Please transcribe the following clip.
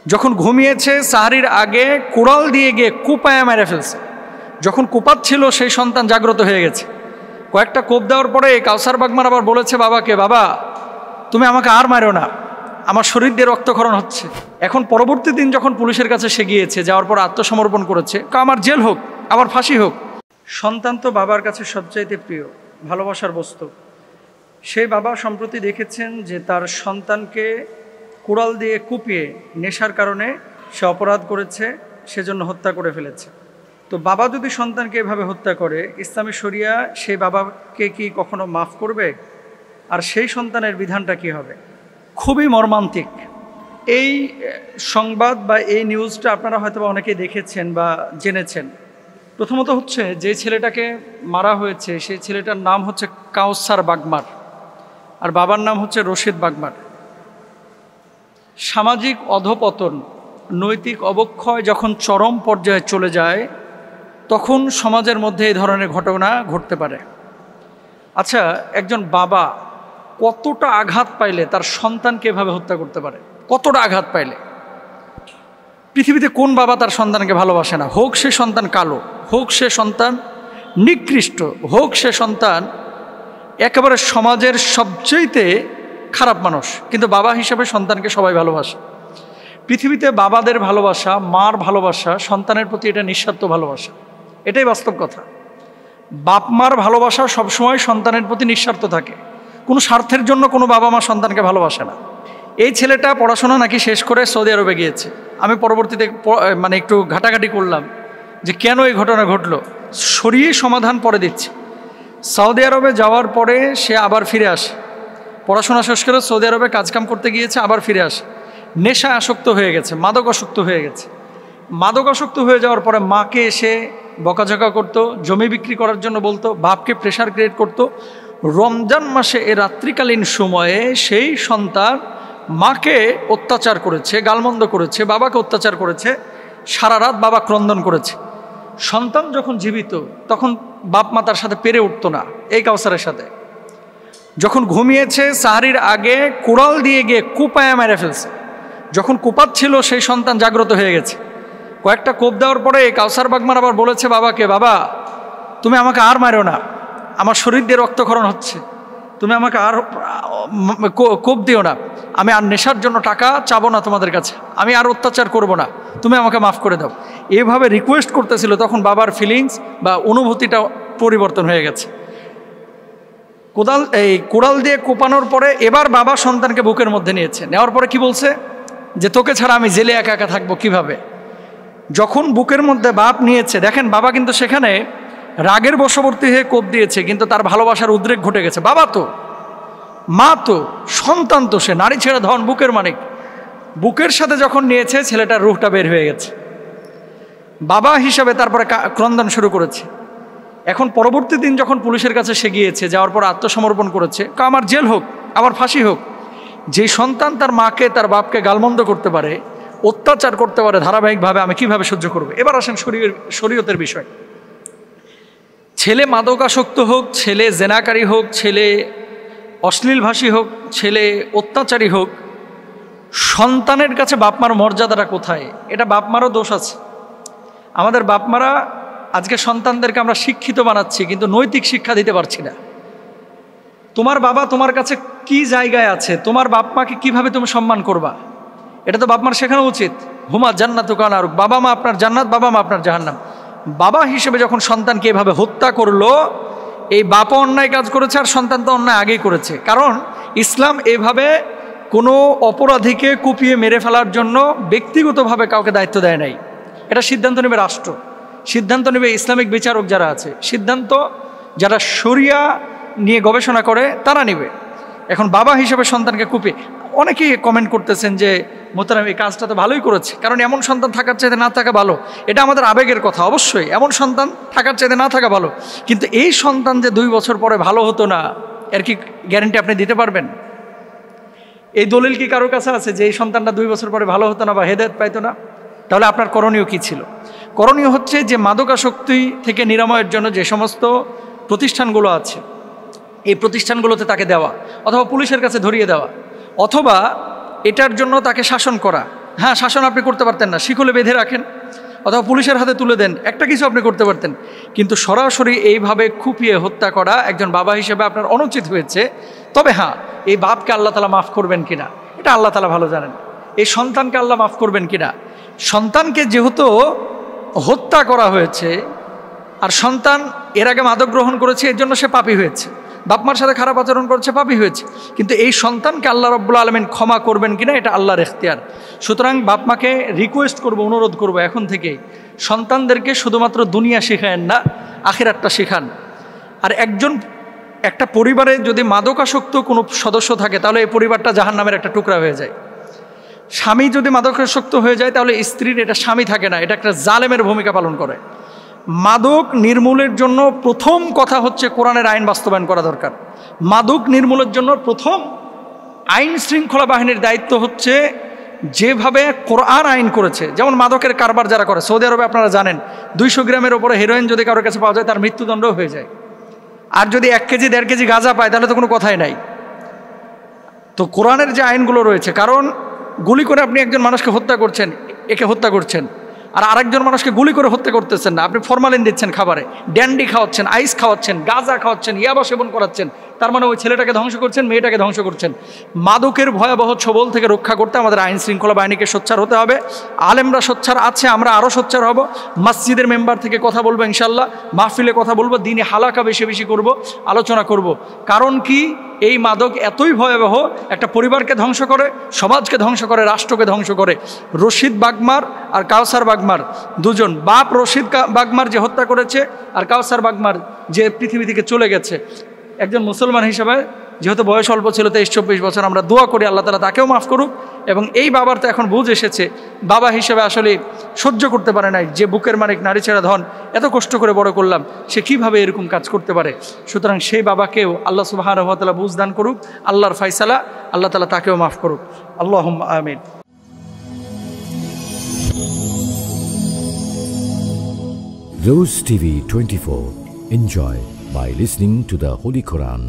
যখন ঘুমিয়েছে সাহারির আগে কুড়াল দিয়ে গিয়ে কুপায় মেরে ফেলছে। যখন কুপাচ্ছিল সেই সন্তান জাগ্রত হয়ে গেছে। কয়েকটা কোপ দেওয়ার পরে কাউসার বাগমার আবার বলেছে বাবাকে, বাবা তুমি আমাকে আর মারো না, আমার শরীর দিয়ে রক্তক্ষরণ হচ্ছে। এখন পরবর্তী দিন যখন পুলিশের কাছে সে গিয়েছে, যাওয়ার পর আত্মসমর্পণ করেছে, আমার জেল হোক, আমার ফাঁসি হোক। সন্তান তো বাবার কাছে সবচাইতে প্রিয়, ভালোবাসার বস্তু। সেই বাবা সম্প্রতি দেখেছেন যে তার সন্তানকে কুড়াল দিয়ে কুপিয়ে নেশার কারণে সে অপরাধ করেছে, সেজন্য হত্যা করে ফেলেছে। তো বাবা যদি সন্তানকে এভাবে হত্যা করে, ইসলামী শরিয়া সেই বাবাকে কি কখনো মাফ করবে? আর সেই সন্তানের বিধানটা কি হবে? খুবই মর্মান্তিক এই সংবাদ বা এই নিউজটা আপনারা হয়তো অনেকেই দেখেছেন বা জেনেছেন। প্রথমত হচ্ছে, যে ছেলেটাকে মারা হয়েছে সেই ছেলেটার নাম হচ্ছে কাউসার বাগমার, আর বাবার নাম হচ্ছে রশিদ বাগমার। সামাজিক অধপতন, নৈতিক অবক্ষয় যখন চরম পর্যায়ে চলে যায়, তখন সমাজের মধ্যে এই ধরনের ঘটনা ঘটতে পারে। আচ্ছা, একজন বাবা কতটা আঘাত পাইলে তার সন্তানকে এভাবে হত্যা করতে পারে? কতটা আঘাত পাইলে? পৃথিবীতে কোন বাবা তার সন্তানকে ভালোবাসে না? হোক সে সন্তান কালো, হোক সে সন্তান নিকৃষ্ট, হোক সে সন্তান একেবারে সমাজের সবচেয়ে খারাপ মানুষ, কিন্তু বাবা হিসেবে সন্তানকে সবাই ভালোবাসে। পৃথিবীতে বাবাদের ভালোবাসা, মার ভালোবাসা সন্তানের প্রতি এটা নিঃস্বার্থ ভালোবাসা, এটাই বাস্তব কথা। বাপ মার ভালোবাসা সবসময় সন্তানের প্রতি নিঃস্বার্থ থাকে, কোনো স্বার্থের জন্য কোনো বাবা মা সন্তানকে ভালোবাসে না। এই ছেলেটা পড়াশোনা নাকি শেষ করে সৌদি আরবে গিয়েছে। আমি পরবর্তীতে একটু ঘাটাঘাটি করলাম যে কেন এই ঘটনা ঘটলো, সরিয়ে সমাধান পরে দিচ্ছে। সৌদি আরবে যাওয়ার পরে সে আবার ফিরে আসে, পড়াশোনা শেষ করে সৌদি আরবে কাজকাম করতে গিয়েছে, আবার ফিরে আসে। নেশা আসক্ত হয়ে গেছে, মাদক আসক্ত হয়ে গেছে। মাদক আসক্ত হয়ে যাওয়ার পরে মাকে এসে বকাঝকা করতো, জমি বিক্রি করার জন্য বলতো, বাপকে প্রেশার ক্রিয়েট করতো। রমজান মাসে এ রাত্রিকালীন সময়ে সেই সন্তান মাকে অত্যাচার করেছে, গালমন্দ করেছে, বাবাকে অত্যাচার করেছে, সারা রাত বাবা ক্রন্দন করেছে। সন্তান যখন জীবিত তখন বাপ মা তার সাথে পেরে উঠতো না, এই কাউসারের সাথে। যখন ঘুমিয়েছে সাহারির আগে কুড়াল দিয়ে গিয়ে কুপায় মেরে ফেলছে। যখন কুপাচ্ছিল সেই সন্তান জাগ্রত হয়ে গেছে। কয়েকটা কোপ দেওয়ার পরে কাউসার বাগমার আবার বলেছে বাবাকে, বাবা তুমি আমাকে আর মারো না, আমার শরীর দিয়ে রক্তক্ষরণ হচ্ছে, তুমি আমাকে আর কোপ দিও না, আমি আর নেশার জন্য টাকা চাবো না তোমাদের কাছে, আমি আর অত্যাচার করব না, তুমি আমাকে মাফ করে দাও। এইভাবে রিকোয়েস্ট করতেছিল, তখন বাবার ফিলিংস বা অনুভূতিটা পরিবর্তন হয়ে গেছে। কুড়াল দিয়ে কোপানোর পরে এবার বাবা সন্তানকে বুকের মধ্যে নিয়েছে, নেওয়ার পরে কি বলছে যে তোকে ছাড়া আমি জেলে একা একা থাকবো কিভাবে। যখন বুকের মধ্যে বাপ নিয়েছে, দেখেন বাবা কিন্তু সেখানে রাগের বশবর্তী হয়ে কোপ দিয়েছে, কিন্তু তার ভালোবাসার উদ্রেক ঘটে গেছে। বাবা তো, মা তো, সন্তান তো, সে নারী ছেড়ে ধন, বুকের মানিক। বুকের সাথে যখন নিয়েছে, ছেলেটার রুহটা বের হয়ে গেছে। বাবা হিসাবে তারপরে ক্রন্দন শুরু করেছে। এখন পরবর্তী দিন যখন পুলিশের কাছে সে গিয়েছে, যাওয়ার পর আত্মসমর্পণ করেছে, আমার জেল হোক, আমার ফাঁসি হোক। যে সন্তান তার মাকে, তার বাপকে গালমন্দ করতে পারে, অত্যাচার করতে পারে ধারাবাহিকভাবে, আমি কিভাবে সহ্য করব? এবার আসেন শরীয়তের বিষয়। ছেলে মাদকাসক্ত হোক, ছেলে জেনাকারী হোক, ছেলে অশ্লীলভাষী হোক, ছেলে অত্যাচারী হোক, সন্তানের কাছে বাপমার মর্যাদাটা কোথায়? এটা বাপমারও দোষ আছে। আমাদের বাপমারা আজকে সন্তানদেরকে আমরা শিক্ষিত বানাচ্ছি, কিন্তু নৈতিক শিক্ষা দিতে পারছি না। তোমার বাবা তোমার কাছে কি জায়গায় আছে, তোমার বাপ মাকে কীভাবে তুমি সম্মান করবা, এটা তো বাপমার শেখানো উচিত। হুমা জান্নাতুকা নারুক, বাবা মা আপনার জান্নাত, বাবা মা আপনার জাহান্নাম। বাবা হিসেবে যখন সন্তানকে এভাবে হত্যা করলো, এই বাপও অন্যায় কাজ করেছে, আর সন্তান তো অন্যায় আগেই করেছে। কারণ ইসলাম এভাবে কোনো অপরাধীকে কুপিয়ে মেরে ফেলার জন্য ব্যক্তিগতভাবে কাউকে দায়িত্ব দেয় নাই। এটা সিদ্ধান্ত নেবে রাষ্ট্র, সিদ্ধান্ত নেবে ইসলামিক বিচারক যারা আছে, সিদ্ধান্ত যারা শরিয়া নিয়ে গবেষণা করে তারা নেবে। এখন বাবা হিসেবে সন্তানকে কুপিয়ে, অনেকেই কমেন্ট করতেছেন যে মোহতারাম এই কাজটা তো ভালোই করেছে, কারণ এমন সন্তান থাকার চাইতে না থাকা ভালো। এটা আমাদের আবেগের কথা, অবশ্যই এমন সন্তান থাকার চাইতে না থাকা ভালো, কিন্তু এই সন্তান যে 2 বছর পরে ভালো হতো না, এর কি গ্যারান্টি আপনি দিতে পারবেন? এই দলিল কি কারোর কাছে আছে যে এই সন্তানটা 2 বছর পরে ভালো হতো না বা হেদায়েত পাইতো না? তাহলে আপনার করণীয় কি ছিল? করণীয় হচ্ছে যে মাদকাসক্তি থেকে নিরাময়ের জন্য যে সমস্ত প্রতিষ্ঠানগুলো আছে, এই প্রতিষ্ঠানগুলোতে তাকে দেওয়া, অথবা পুলিশের কাছে ধরিয়ে দেওয়া, অথবা এটার জন্য তাকে শাসন করা, হ্যাঁ, শাসন আপনি করতে পারতেন না, শিকলে বেঁধে রাখেন অথবা পুলিশের হাতে তুলে দেন, একটা কিছু আপনি করতে পারতেন। কিন্তু সরাসরি এইভাবে খুপিয়ে হত্যা করা একজন বাবা হিসেবে আপনার অনুচিত হয়েছে। তবে হ্যাঁ, এই বাপকে আল্লাহ তাআলা মাফ করবেন কিনা এটা আল্লাহ তাআলা ভালো জানেন। এই সন্তানকে আল্লাহ মাফ করবেন কিনা, সন্তানকে যেহেতু হত্যা করা হয়েছে আর সন্তান এর আগে মাদক গ্রহণ করেছে, এর জন্য সে পাপী হয়েছে, বাপমার সাথে খারাপ আচরণ করেছে, পাপী হয়েছে। কিন্তু এই সন্তানকে আল্লাহ রাব্বুল আলামিন ক্ষমা করবেন কিনা এটা আল্লাহর এখতিয়ার। সুতরাং বাপমাকে রিকোয়েস্ট করব, অনুরোধ করব, এখন থেকে সন্তানদেরকে শুধুমাত্র দুনিয়া শেখায়েন না, আখিরাতটা শেখান। আর একটা পরিবারে যদি মাদকাসক্ত কোনো সদস্য থাকে তাহলে এই পরিবারটা জাহান্নামের একটা টুকরা হয়ে যায়। স্বামী যদি মাদকাসক্ত হয়ে যায় তাহলে স্ত্রীর এটা স্বামী থাকে না, এটা একটা জালেমের ভূমিকা পালন করে। মাদক নির্মূলের জন্য প্রথম কথা হচ্ছে কোরআনের আইন বাস্তবায়ন করা দরকার। মাদক নির্মূলের জন্য প্রথম আইন শৃঙ্খলা বাহিনীর দায়িত্ব হচ্ছে যেভাবে কোরআন আইন করেছে। যেমন মাদকের কারবার যারা করে, সৌদি আরবে আপনারা জানেন 200 গ্রামের ওপরে হেরোইন যদি কারোর কাছে পাওয়া যায় তার মৃত্যুদণ্ডও হয়ে যায়। আর যদি 1 কেজি 1.5 কেজি গাঁজা পায় তাহলে তো কোনো কথাই নাই। তো কোরআনের যে আইনগুলো রয়েছে, কারণ গুলি করে আপনি একজন মানুষকে হত্যা করছেন, একে হত্যা করছেন, আর আরেকজন মানুষকে গুলি করে হত্যা করতেছেন না, আপনি ফরমালিন দিচ্ছেন খাবারে, ড্যান্ডি খাওয়াচ্ছেন, আইস খাওয়াচ্ছেন, গাঁজা খাওয়াচ্ছেন, ইয়াবা সেবন করাচ্ছেন, তার মানে ওই ছেলেটাকে ধ্বংস করছেন, মেয়েটাকে ধ্বংস করছেন। মাদকের ভয়াবহ ছবল থেকে রক্ষা করতে আমাদের আইন শৃঙ্খলা বাহিনীকে সোচ্চার হতে হবে। আলেমরা সোচ্চার আছে, আমরা আরও সোচ্চার হব। মসজিদের মেম্বার থেকে কথা বলবো ইনশাল্লাহ, মাহফিলে কথা বলবো, দিনে হালাকা বেশি বেশি করব, আলোচনা করব। কারণ কি, এই মাদক এতই ভয়াবহ, একটা পরিবারকে ধ্বংস করে, সমাজকে ধ্বংস করে, রাষ্ট্রকে ধ্বংস করে। রশিদ বাগমার আর কাউসার বাগমার দুজন, বাপ রশিদ বাগমার যে হত্যা করেছে আর কাউসার বাগমার যে পৃথিবী থেকে চলে গেছে, একজন মুসলমান হিসেবে যেহেতু বয়স অল্প ছিল, 23-24 বছর, আমরা দোয়া করি আল্লাহ তাআলা তাকেও মাফ করুক। এবং এই বাবার তো এখন বুঝ এসেছে, বাবা হিসেবে আসলে সহ্য করতে পারে নাই যে বুকের মালিক নারী ছেড়া ধন, এত কষ্ট করে বড় করলাম, সে কিভাবে এরকম কাজ করতে পারে। সুতরাং সেই বাবাকেও আল্লাহ সুবহানাহু ওয়া তাআলা বুঝ দান করুক, আল্লাহর ফায়সালা, আল্লাহ তাআলা তাকেও মাফ করুক। আল্লাহুম্মা আমিন। Rose TV 24. Enjoy by listening to the Holy Quran.